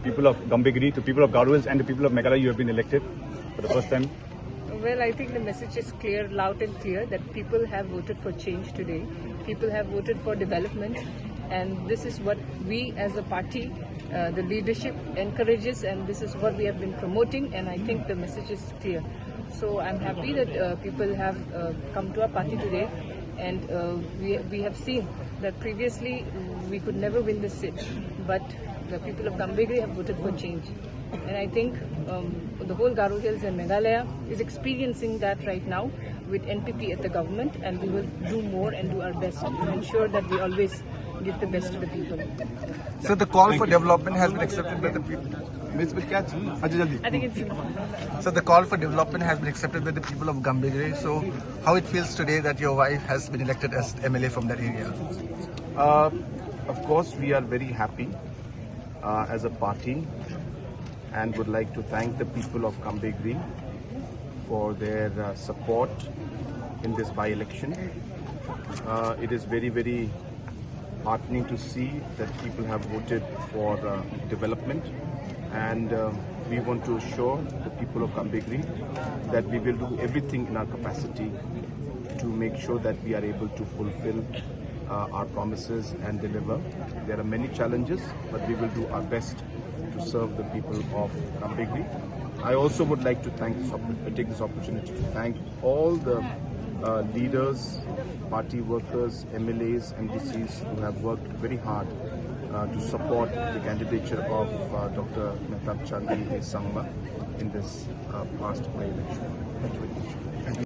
people of Gambhigiri, to people of Garhwal and the people of Meghalaya, you have been elected for the first time. Well, I think the message is clear, loud and clear, that people have voted for change today. People have voted for development, and this is what we as a party, the leadership encourages, and this is what we have been promoting, and I think the message is clear. So I'm happy that people have come to our party today, and we have seen that previously we could never win this seat, but the people of Gambhigiri have voted for change. And I think the whole Garo Hills and Meghalaya is experiencing that right now with NPP at the government, and we will do more and do our best to ensure that we always give the best to the people. So the call for development has been accepted by the people. I think it's... So the call for development has been accepted by the people of Gambhigiri. So how it feels today that your wife has been elected as MLA from that area? Of course, we are very happy as a party, and would like to thank the people of Gambhigiri for their support in this by-election. It is very, very heartening to see that people have voted for development, and we want to assure the people of Gambhigiri that we will do everything in our capacity to make sure that we are able to fulfill our promises and deliver. There are many challenges, but we will do our best to serve the people of Gambhigiri. I also would like to take this opportunity to thank all the leaders, party workers, MLAs, MDCs who have worked very hard to support the candidature of Dr. Mehtab Chand Sangma in this past by-election. Thank you very much.